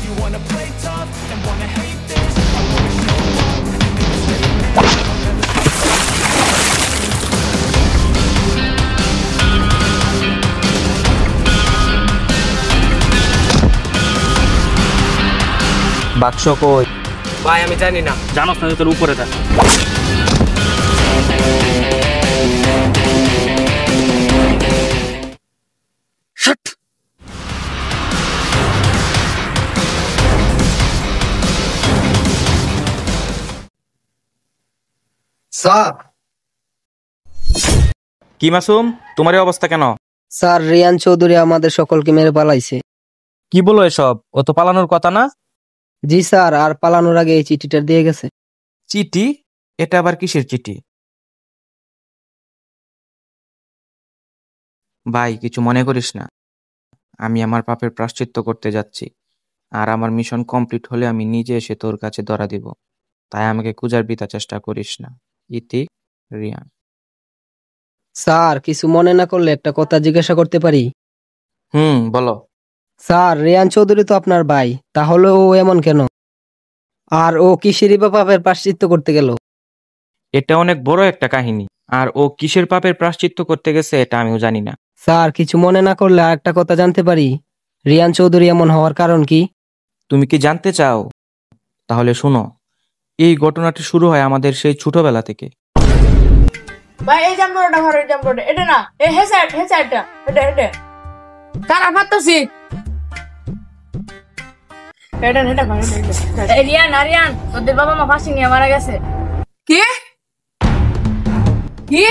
you wanna play tough and wanna hate this, I wanna show up and make a statement. I'll never বাক্স কই? ভাই আমি জানি না। জানোস না তোর উপরে থাক। শট। স্যার। কি মাসুম, তোমার এই অবস্থা কেন? স্যার, রিয়ান চৌধুরী আমাদের সকলকে মেরে পালাইছে। কি বলো এসব? ও তো পালানোর কথা না। জি স্যার, আর পালানোর আগে এই চিঠিটা দিয়ে গেছে। চিঠি? এটা আবার কিসের চিঠি? ভাই কিছু মনে করিস না, আমি আমার পাপের প্রায়শ্চিত্ত করতে যাচ্ছি, আর আমার মিশন কমপ্লিট হলে আমি নিজে এসে তোর কাছে ধরা দিব, তাই আমাকে খুঁজার বৃথা চেষ্টা করিস না। ইতি, রিয়ান। স্যার, কিছু মনে না করলে একটা কথা জিজ্ঞাসা করতে পারি? বলো। স্যার, রিয়ান চৌধুরী তো আপনার ভাই, তাহলে ও এমন কেন? আর ও কিসেরই বা পাপের প্রায়শ্চিত্ত করতে গেল? এটা অনেক বড় একটা কাহিনী, আর ও কিসের পাপের প্রায়শ্চিত্ত করতে গেছে এটা আমিও জানি না। স্যার, কিছু মনে না করলে আর একটা কথা জানতে পারি? রিয়ান চৌধুরী এমন হওয়ার কারণ কি? তুমি কি জানতে চাও? তাহলে শোনো, এই ঘটনাটি শুরু হয় আমাদের সেই ছোটবেলা থেকে। ভাই এই জাম্বরটা ঘরে জাম্বরটা এটা না, এই হেসাইডটা এটা তারা মারতাছি। এটা এই রিয়ান তোদের বাবা মা ফাঁসি নিয়ে মারা গেছে। কি কি?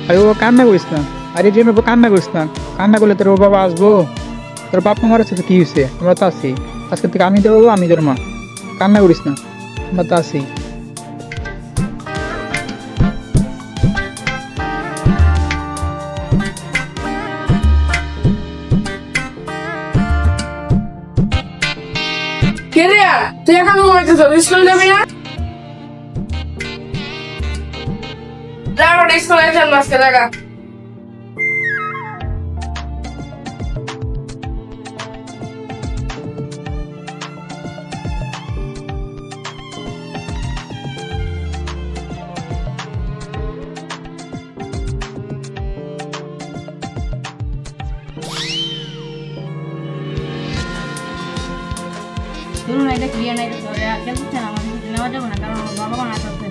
আরে ও কান্না করিস না, আরে যে কান্না করিস না, কান্না করলে তোর বাবা আসবো, তোর বাপ মা মারা কি হয়েছে? আমরা তো আছি, আজকে থেকে আমি তোর বাবা, আমি তোর মা, কান্না করিস না, আমরা তো আছি। কে রে তুই এখন ঘুমাইতেছ? স্কুল যাবি না? যাও স্কুলে চল, মাসকে লাগা। এটা ক্লিয়ার নাই তো কেন আমাদের নেওয়া যাবে না, কারণ বাবা মা আছে।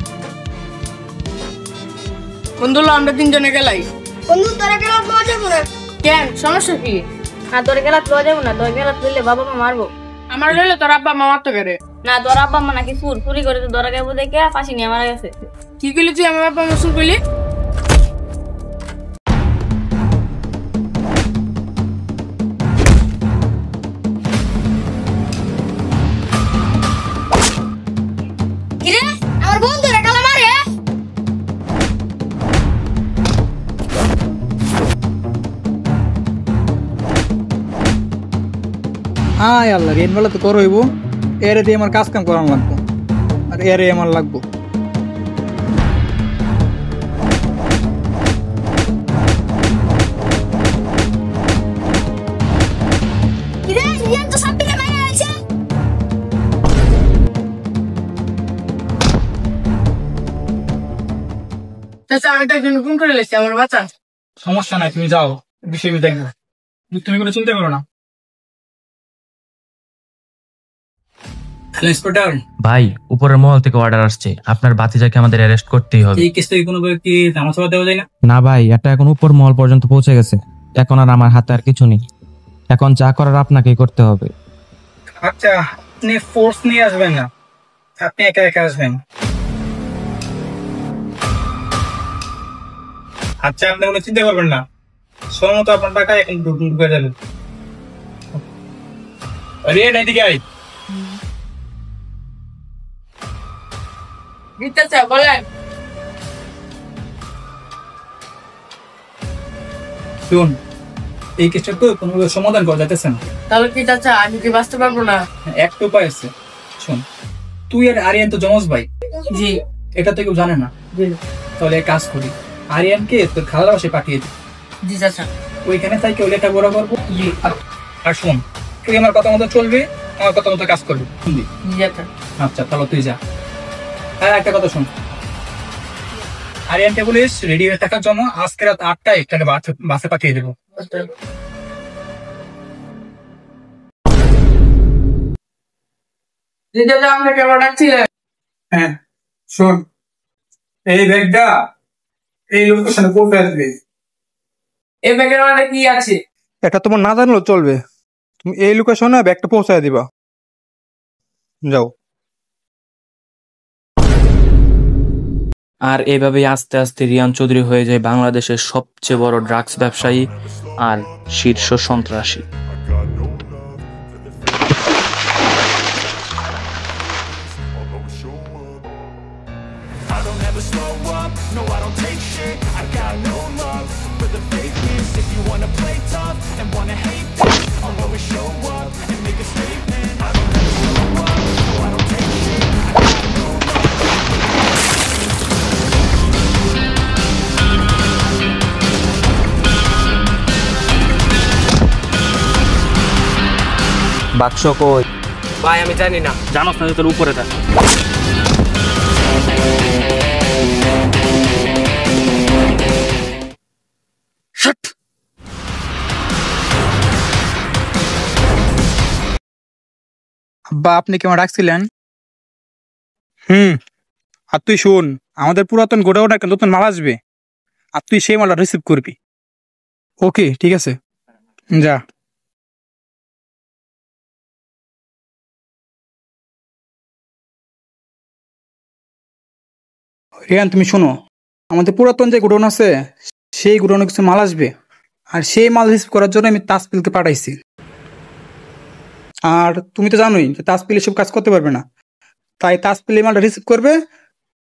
বন্ধুরা আমরা তিনজনে গেলাই। বন্ধু তোরা গেলা লওয়া যাবো না কেন? সমস্যা কি? আর তোরা গেলা লওয়া যাবো না, তোরা গেলা তুললে বাবা মা মারবো। আমার লইলে তোর আব্বা মা মারতে পারে না। তোর আব্বা মা নাকি চুরি করে তো ধরা গেবো দেখে ফাঁসি নিয়ে মারা গেছে। কি করলি তুই? আমার আব্বা মা চুর করলি? আমার বন্ধুরা কালা মারে। হাই আল্লাহ, রেন বেলা তো তোর হইব, এরে দিয়ে আমার কাজ কাম করানো লাগবো, আর এরে আমার লাগবো। আমি তো একজন গুম করে লেছি, আমার বাচ্চা। সমস্যা নাই, তুমি যাও, বিষয় দেখো, তুমি কোনো চিন্তা করো না। ভাই উপরের মহল থেকে অর্ডার আসছে, আপনার ভাতিজাকে আমাদের অ্যারেস্ট করতেই হবে। এই কেসে কোনো কি ধামাচাপা দেওয়া যায় না? না ভাই, এটা এখন উপর মহল পর্যন্ত পৌঁছে গেছে, এখন আর আমার হাতে আর কিছু নেই, এখন যা করার আপনাকেই করতে হবে। আচ্ছা আপনি ফোর্স নিয়ে আসবেন না, আপনি একা একা আসবেন। আচ্ছা, আপনি কোনো চিন্তা করবেন না, সময় মতো আপনার টাকা এখন ঢুকে যাবে। রিয়ান এদিকে আয়। দিতেছে বলেন। শুন, এই কেসটা তো কোনো সমাধান করা যাইতেছে না। তাহলে কি চাচা আমি কি বাঁচতে পারবো না? একটা উপায় আছে, শোন, তুই আর আরিয়ান তো যমজ ভাই, জি এটা তো কেউ জানে না। জি তাহলে এক কাজ করি, আরিয়ানকে তোর খালার বাসায় পাঠিয়ে দিই, জি চাচা। ওইখানে তাই কেউ লেখা বড় করবো। আর শোন, তুই আমার কথা মতো চলবি, আমার কথা মতো কাজ করবি, শুনবি? জি চাচা। আচ্ছা তাহলে তুই যা। হ্যাঁ, একটা কথা শোন, আরিয়ানকে বলিস রেডি হয়ে থাকার জন্য আজকে রাত 8টায় এখানে বাসে পাঠিয়ে দেবো। জি চাচা, আপনি কেমন ডাকছিলেন? হ্যাঁ শোন, এই ব্যাগটা এই লোকেশনে পৌঁছে আসবে। এই ব্যাগের মধ্যে কি আছে? এটা তোমার না জানলেও চলবে, তুমি এই লোকেশনে ব্যাগটা পৌঁছায় দিবা। যাও। আর এভাবেই আস্তে আস্তে রিয়ান চৌধুরী হয়ে যায় বাংলাদেশের সবচেয়ে বড় ড্রাগস ব্যবসায়ী আর শীর্ষ সন্ত্রাসী। I don't ever slow up, no I don't take shit. I got no love for the fakeness. If you wanna play tough and wanna hate this, I'll always show up and make a statement. I don't ever slow up, no I don't take shit. I got no বাক্স কই? ভাই আমি জানি না। জানোস না যে তোর উপরে থাকে? আব্বা, আপনি কেমন ডাকছিলেন? আর তুই শোন, আমাদের পুরাতন গোডাউনে একটা নতুন মাল আসবে, আর তুই সেই মালটা রিসিভ করবি। ওকে ঠিক আছে, যা। রিয়ান তুমি শোনো, আমাদের পুরাতন যে গোডাউন আছে সেই গোডাউনে কিছু মাল আসবে, আর সেই মাল রিসিভ করার জন্য আমি তাসপিলকে পাঠাইছি। আর তুমি তো জানোই যে তাসপিল এসব কাজ করতে পারবে না, তাই তাসপিল এই মালটা রিসিভ করবে,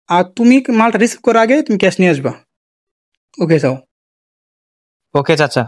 আর তুমি মালটা রিসিভ করার আগে তুমি ক্যাশ নিয়ে আসবা। ওকে যাও। ওকে চাচা।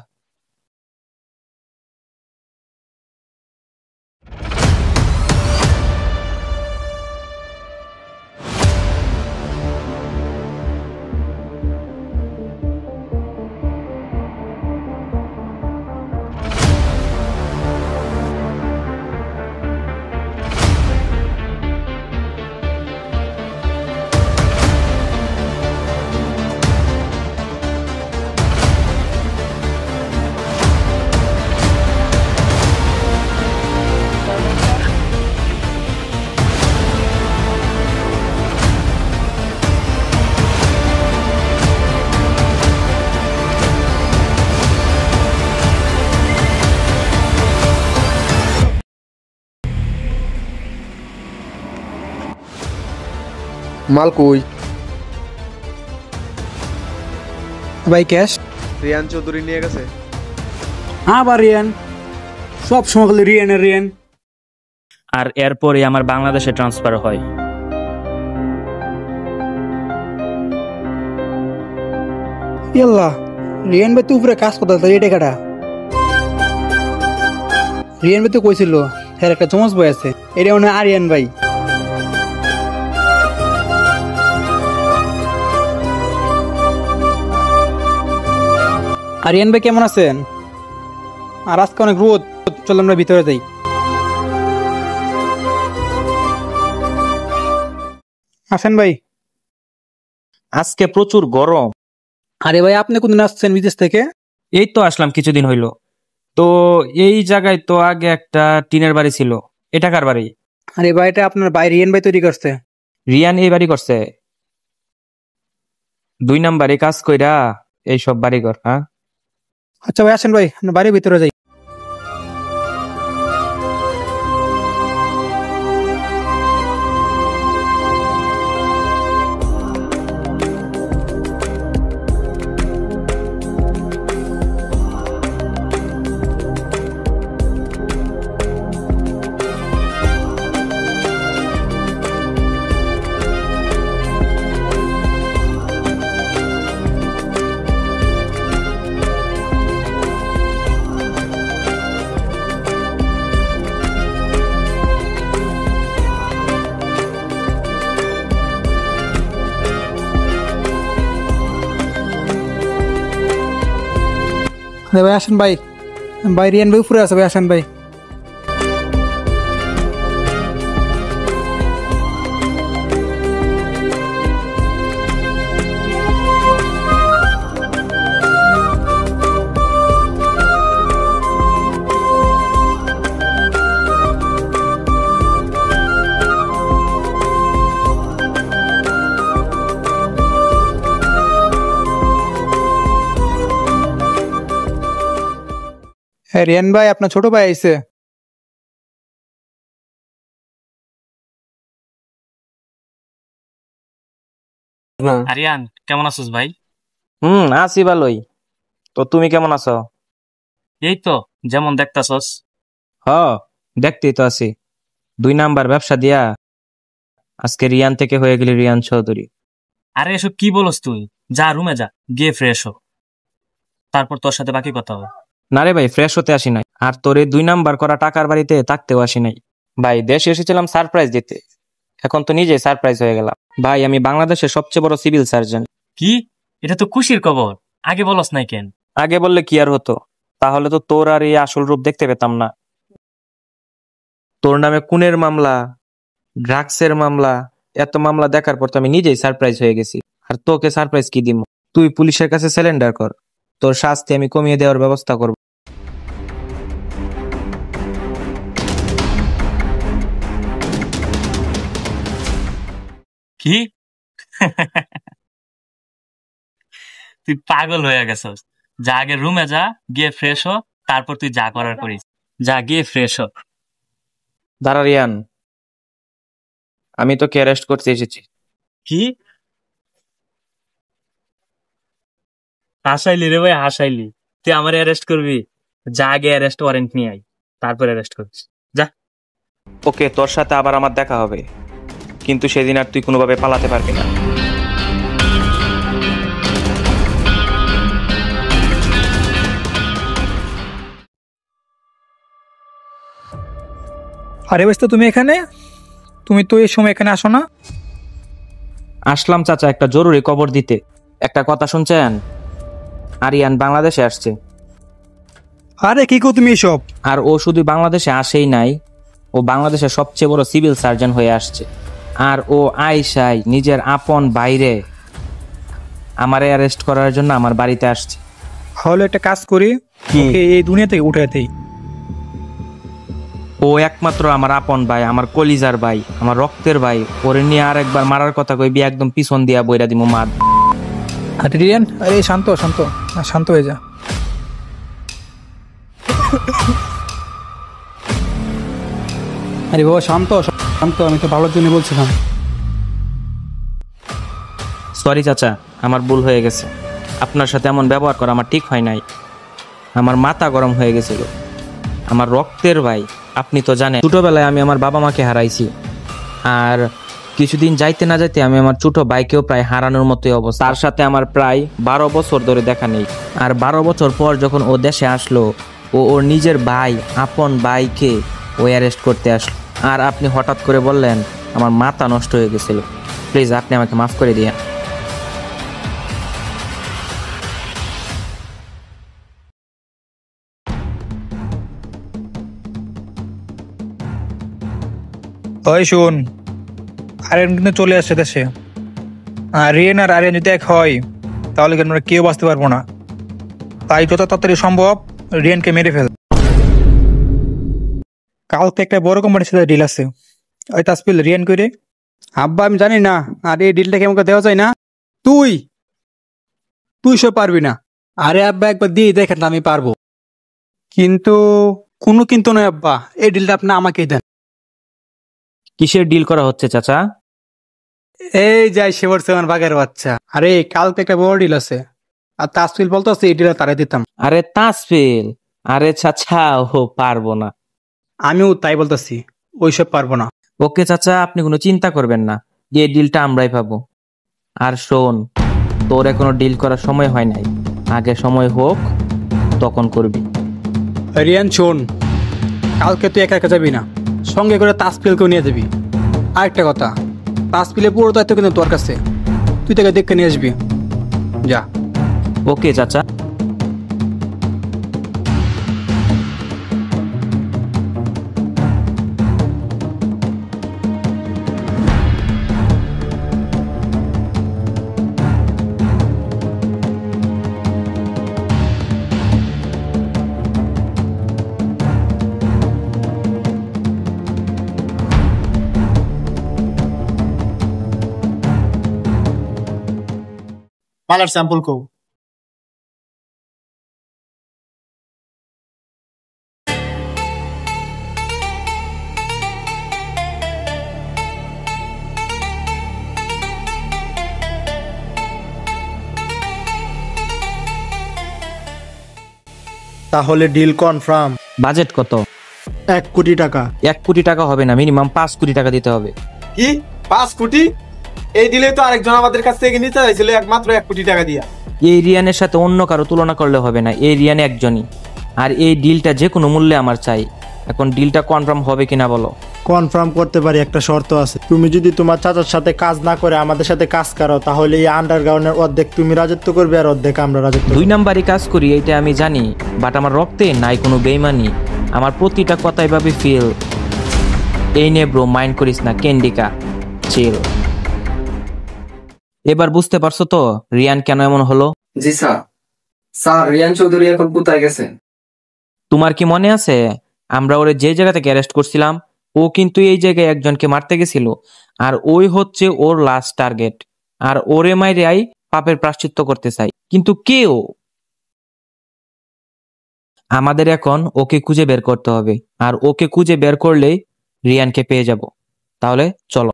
মাল কই? ভাই ক্যাশ। রিয়ান চৌধুরী নিয়ে গেছে। আবার রিয়ান, সব সময় খালি রিয়ানের রিয়ান। আর এরপরে আমার বাংলাদেশে ট্রান্সফার হয়। ইয়াল্লা, রিয়ান ভাই তো উপরে কাজ করতে এই টাকাটা। রিয়ান ভাই তো কইছিল হ্যাঁ একটা চমচ বই আছে, এটা মনে হয় আরিয়ান ভাই। আরিয়ান ভাই কেমন আছেন? আর আজকে অনেক রোদ, চল আমরা ভিতরে যাই। আসেন ভাই। আজকে প্রচুর গরম। আরে ভাই, আপনি কোনদিন আসছেন বিদেশ থেকে? এই তো আসলাম কিছুদিন হইলো। তো এই জায়গায় তো আগে একটা টিনের বাড়ি ছিল, এটা কার বাড়ি? আরে ভাই, এটা আপনার ভাই রিয়ান ভাই তৈরি করছে। রিয়ান এই বাড়ি করছে? 2 নাম্বারে কাজ কইরা এইসব বাড়ি ঘর? হ্যাঁ আচ্ছা ভাই, আসেন ভাই, আমরা বাড়ির ভিতরে যাই। ভাই আসেন ভাই, ভাই রিয়ান ভাই উপরে আছে ভাই, আসেন ভাই। হ্যাঁ রিয়ান ভাই, আপনার ছোট ভাই আইছে। আরিয়ান কেমন আছিস ভাই? আছি ভালোই। তো তুমি কেমন আছো? এই তো যেমন দেখতাছস। হ, দেখতেই তো আছি। 2 নাম্বার ব্যবসা দিয়া আজকে রিয়ান থেকে হয়ে গেলি রিয়ান চৌধুরী। আরে এসব কি বলস তুই? যা রুমে যা, গিয়ে ফ্রেশ হ, তারপর তোর সাথে বাকি কথা হবে। না রে ভাই, ফ্রেশ হতে আসি নাই, আর তোর এই 2 নাম্বার করা টাকার বাড়িতে থাকতেও আসি নাই ভাই। দেশে এসেছিলাম সারপ্রাইজ দিতে, এখন তো নিজেই সারপ্রাইজ হয়ে গেলাম ভাই। আমি বাংলাদেশের সবচেয়ে বড় সিভিল সার্জন। কি? এটা তো খুশির খবর, আগে বলস নাই কেন? আগে বললে কি আর হতো, তাহলে তো তোর আর এই আসল রূপ দেখতে পেতাম না। তোর নামে খুনের মামলা, ড্রাগসের মামলা, এত মামলা দেখার পর তো আমি নিজেই সারপ্রাইজ হয়ে গেছি। আর তোকে সারপ্রাইজ কি দিব? তুই পুলিশের কাছে সারেন্ডার কর, তোর শাস্তি আমি কমিয়ে দেওয়ার ব্যবস্থা করব। কি? তুই পাগল হয়ে গেছস। যা আগে রুমে যা, গিয়ে ফ্রেশ হ, তারপর তুই যা করার করিস। যা গিয়ে ফ্রেশ হ। দাঁড়া রিয়ান, আমি তোকে অ্যারেস্ট করতে এসেছি। কি? হাসাইলি রে ভাই, হাসাইলি। তুই আমার অ্যারেস্ট করবি? যা আগে অ্যারেস্ট ওয়ারেন্ট নিয়ে আই, তারপর অ্যারেস্ট করিস। যা। ওকে, তোর সাথে আবার আমার দেখা হবে, কিন্তু সেদিন আর তুই কোনোভাবে পালাতে পারবি না। আরে ভাই, তো তুমি এখানে? তুমি তো এই সময় এখানে আসো না। আসলাম চাচা একটা জরুরি খবর দিতে। একটা কথা শুনছেন? আরিয়ান বাংলাদেশে আসছে। আরে কি কো তুমি এসব? আর ও শুধু বাংলাদেশে আসেই নাই, ও বাংলাদেশের সবচেয়ে বড় সিভিল সার্জন হয়ে আসছে। আর ও আইসাই নিজের আপন বাইরে আমারে অ্যারেস্ট করার জন্য আমার বাড়িতে আসছে। হলে একটা কাজ করি, ওকে এই দুনিয়া থেকে উঠাতেই। ও একমাত্র আমার আপন ভাই, আমার কলিজার ভাই, আমার রক্তের ভাই। ওরে নিয়ে আর একবার মারার কথা কইবি, একদম পিছন দিয়া বইরা দিমু মার। আরে রিয়ান, আরে শান্ত শান্ত, শান্ত হয়ে যা। আরে বাবা শান্ত শান্ত, আমি তো ভালোর জন্য বলছিলাম। সরি চাচা, আমার ভুল হয়ে গেছে। আপনার সাথে এমন ব্যবহার করা আমার ঠিক হয় নাই। আমার মাথা গরম হয়ে গেছিল। আমার রক্তের ভাই, আপনি তো জানেন ছোটবেলায় আমি আমার বাবা মাকে হারাইছি। আর কিছুদিন যাইতে না যাইতে আমি আমার ছোট ভাইকেও প্রায় হারানোর মতোই অবস্থা। তার সাথে আমার প্রায় 12 বছর ধরে দেখা নেই। আর 12 বছর পর যখন ও দেশে আসলো, ও ওর নিজের ভাই, আপন ভাইকে ও অ্যারেস্ট করতে আসলো। আর আপনি হঠাৎ করে বললেন, আমার মাথা নষ্ট হয়ে গেছিল। প্লিজ আপনি আমাকে মাফ করে দিন। ওই শোন, আরিয়ান কিন্তু চলে আসছে দেশে। আর রিয়ান আর আরিয়ান যদি এক হয়, তাহলে কিন্তু আমরা কেউ বাঁচতে পারবো না। তাই যত তাড়াতাড়ি সম্ভব রিয়ানকে মেরে ফেল। কালকে একটা বড় কোম্পানির সাথে ডিল আছে, ওই তাসপিল রিয়ান করে। আব্বা আমি জানি না, আর এই ডিলটাকে আমাকে দেওয়া যায় না। তুই তুই সব পারবি না। আরে আব্বা একবার দিয়ে দেখেন, আমি পারবো। কিন্তু কোনো কিন্তু নয় আব্বা, এই ডিলটা আপনি আমাকেই দেন। কিসের ডিল করা হচ্ছে চাচা? এই যাই সেবর সেমান বাঘের বাচ্চা। আরে কালকে একটা বড় ডিল আছে, আর তাসপিল বলতো এই ডিলটা তারা দিতাম। আরে তাসপিল, আরে চাচা ও পারবো না। আমিও তাই বলতেছি, ওইসব পারবো না। ওকে চাচা, আপনি কোনো চিন্তা করবেন না, যে ডিলটা আমরাই পাবো। আর শোন, তোর এখনো ডিল করার সময় হয় নাই, আগে সময় হোক তখন করবি। রিয়ান শোন, কালকে তুই একা একা যাবি না, সঙ্গে করে তাসপিলকেও নিয়ে যাবি। আরেকটা কথা, তাসপিলের পুরো দায়িত্ব কিন্তু তোর কাছে, তুই তাকে দেখে নিয়ে আসবি। যা। ওকে চাচা। মালার স্যাম্পল কও। তাহলে ডিল কনফার্ম। বাজেট কত? 1 কোটি টাকা। 1 কোটি টাকা হবে না, মিনিমাম 5 কোটি টাকা দিতে হবে। কি 5 কোটি? এই ডিলে তো আরেকজন আমাদের কাছ থেকে নিতে চাইছিল একমাত্র 1 কোটি টাকা দিয়া। এই রিয়ানের সাথে অন্য কারো তুলনা করলে হবে না, এই রিয়ান একজনই। আর এই ডিলটা যে কোনো মূল্যে আমার চাই। এখন ডিলটা কনফার্ম হবে কিনা বলো? কনফার্ম করতে পারি, একটা শর্ত আছে। তুমি যদি তোমার চাচার সাথে কাজ না করে আমাদের সাথে কাজ করো, তাহলে এই আন্ডারগ্রাউন্ডের অর্ধেক তুমি রাজত্ব করবে আর অর্ধেক আমরা রাজত্ব। 2 নাম্বারই কাজ করি এইটা আমি জানি, বাট আমার রক্তে নাই কোনো বেইমানি। আমার প্রতিটা কথাই ভাবে ফিল। এই নে ব্রো, মাইন্ড করিস না, ক্যান্ডিকা চিল। এবার বুঝতে পারছো তো রিয়ান কেন এমন হলো? জি স্যার। স্যার রিয়ান চৌধুরী এখন কোথায় গেছে? তোমার কি মনে আছে আমরা ওরে যে জায়গা থেকে অ্যারেস্ট করছিলাম, ও কিন্তু এই জায়গায় একজনকে মারতে গেছিল, আর ওই হচ্ছে ওর লাস্ট টার্গেট। আর ওরে মাইরাই পাপের প্রায়শ্চিত্ত করতে চাই। কিন্তু কেউ আমাদের এখন ওকে খুঁজে বের করতে হবে, আর ওকে খুঁজে বের করলে রিয়ানকে পেয়ে যাব। তাহলে চলো।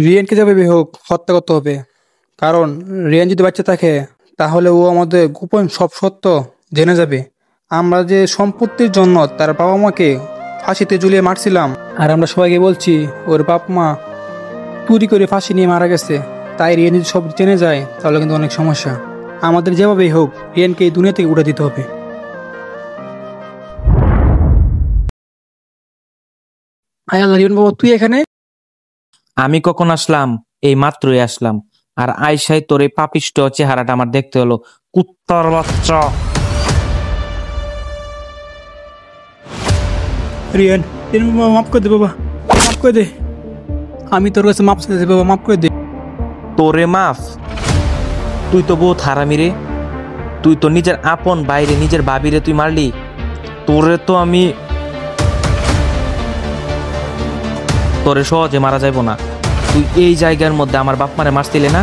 রিয়ানকে যাবে হোক হত্যা করতে হবে, কারণ রিয়ান যদি বাচ্চা থাকে তাহলে ও আমাদের গোপন সব সত্য জেনে যাবে। আমরা যে সম্পত্তির জন্য তার বাবা মাকে ফাঁসিতে ঝুলিয়ে মারছিলাম, আর আমরা সবাইকে বলছি ওর বাপ মা চুরি করে ফাঁসি নিয়ে মারা গেছে, তাই রিয়ান যদি সব জেনে যায় তাহলে কিন্তু অনেক সমস্যা। আমাদের যেভাবেই হোক রিয়ানকে এই দুনিয়া থেকে উঠে দিতে হবে। আয় আল্লাহ, রিয়ান বাবা তুই এখানে? আমি কখন আসলাম? এই মাত্রই আসলাম। আর আয়সাই তোর এই পাপিষ্ট চেহারাটা আমার দেখতে হলো, কুত্তার বাচ্চা। রিয়ান, রিয়ান বাবা মাফ করে দে বাবা, মাফ করে দে। আমি তোর কাছে মাফ চাইছি বাবা, মাফ করে দে। তোরে মাফ? তুই তো বহুত হারামি রে। তুই তো নিজের আপন বাইরে নিজের ভাবিরে তুই মারলি। তোরে তো আমি তোরে সহজে মারা যাইব না। তুই এই জায়গার মধ্যে আমার বাপ মারে মারছিলে না,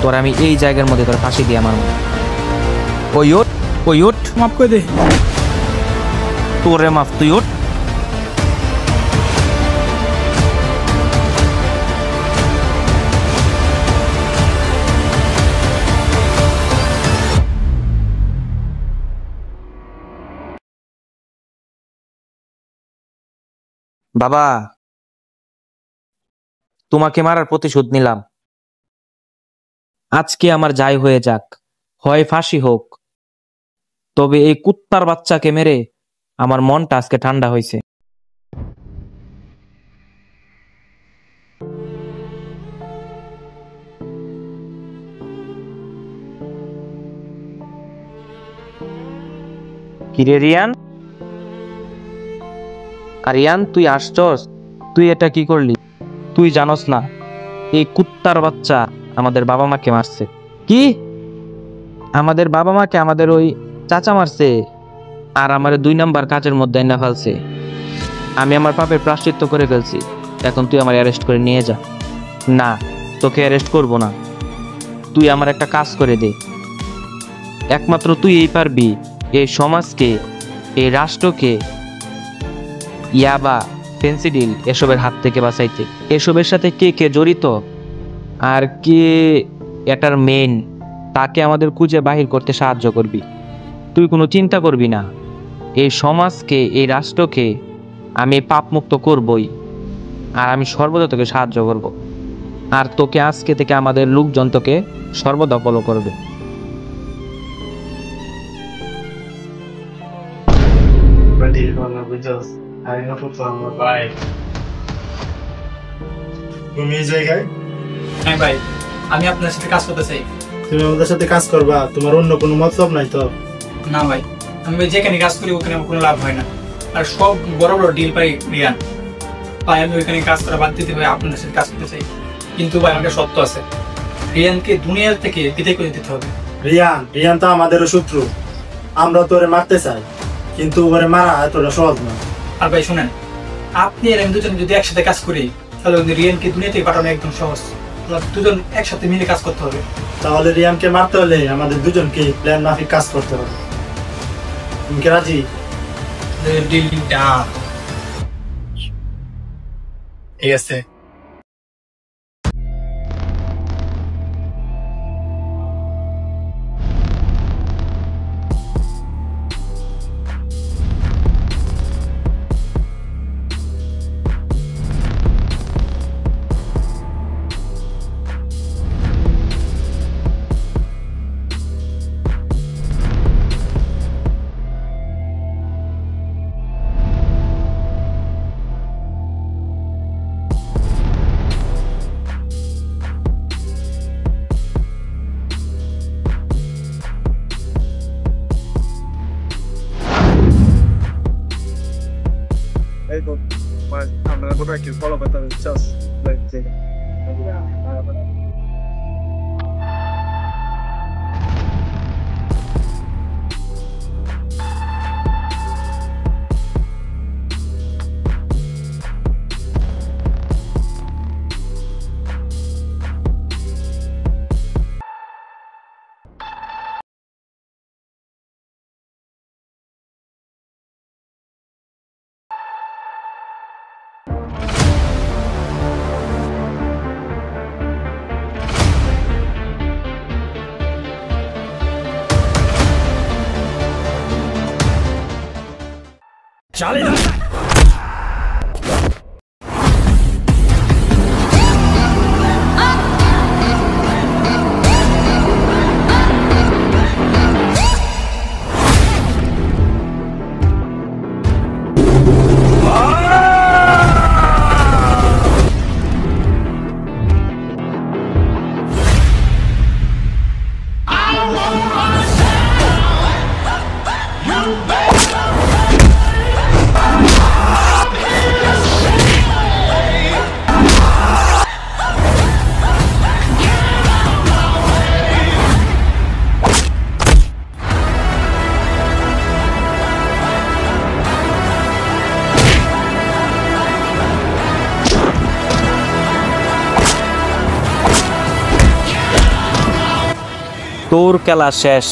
তোর আমি এই জায়গার মধ্যে তোর ফাঁসি দিয়ে মারব। ওই ওঠ, ওই ওঠ, মাফ করে দে। তোরে মাফ, তুই ওঠ। বাবা, তোমাকে মারার প্রতিশোধ নিলাম। আজকে আমার যাই হয়ে যাক, হয় ফাঁসি হোক, তবে এই কুত্তার বাচ্চাকে মেরে আমার মনটা আজকে ঠান্ডা হয়েছে। কিরে রিয়ান? রিয়ান তুই আসছস? তুই এটা কি করলি? তুই জানস না এই কুত্তার বাচ্চা আমাদের বাবা মাকে মারছে? কি? আমাদের বাবা মাকে আমাদের ওই চাচা মারছে, আর আমার 2 নাম্বার কাজের মধ্যে এনে ফেলছে। আমি আমার পাপের প্রায়শ্চিত্ত করে ফেলছি, এখন তুই আমার অ্যারেস্ট করে নিয়ে যা। না, তোকে অ্যারেস্ট করব না। তুই আমার একটা কাজ করে দে। একমাত্র তুই এই পারবি এই সমাজকে, এই রাষ্ট্রকে ইয়াবা, ফেন্সিডিল এসবের হাত থেকে বাঁচাইতে। এসবের সাথে কে কে জড়িত আর কে এটার মেইন, তাকে আমাদের খুঁজে বাহির করতে সাহায্য করবি। তুই কোনো চিন্তা করবি না, এই সমাজকে, এই রাষ্ট্রকে আমি পাপ মুক্ত করবই, আর আমি সর্বদা তোকে সাহায্য করব। আর তোকে আজকে থেকে আমাদের লোকজন তোকে সর্বদা ফলো করবে। তুমি এই জায়গায়? হ্যাঁ ভাই, আমি আপনার সাথে কাজ করতে চাই। তুমি আমাদের সাথে কাজ করবা? তোমার অন্য কোনো মতলব নাই তো? না ভাই, আমি যেখানে কাজ করি ওখানে আমার কোনো লাভ হয় না, আর সব বড় বড় ডিল পাই রিয়ান, তাই আমি ওইখানে কাজ করা বাদ দিতে ভাই আপনাদের সাথে কাজ করতে চাই। কিন্তু ভাই একটা সত্য আছে, রিয়ানকে দুনিয়ার থেকে বিদায় করে দিতে হবে। রিয়ান তো আমাদেরও শত্রু। আমরা তো ওরে মারতে চাই, কিন্তু ওরে মারা এতটা সহজ না। আর ভাই শুনেন, আপনি আর আমি দুজনে যদি একসাথে কাজ করি তাহলে রিয়ানকে দুনিয়া থেকে পাঠানো একদম সহজ। আমরা দুজন একসাথে মিলে কাজ করতে হবে। তাহলে রিয়ানকে মারতে হলে আমাদের দুজনকে প্ল্যান মাফিক কাজ করতে হবে। তুমি কি রাজি? ডিলটা ঠিক আছে। I'm gonna go back and follow, but it's just like তোর খেলা শেষ।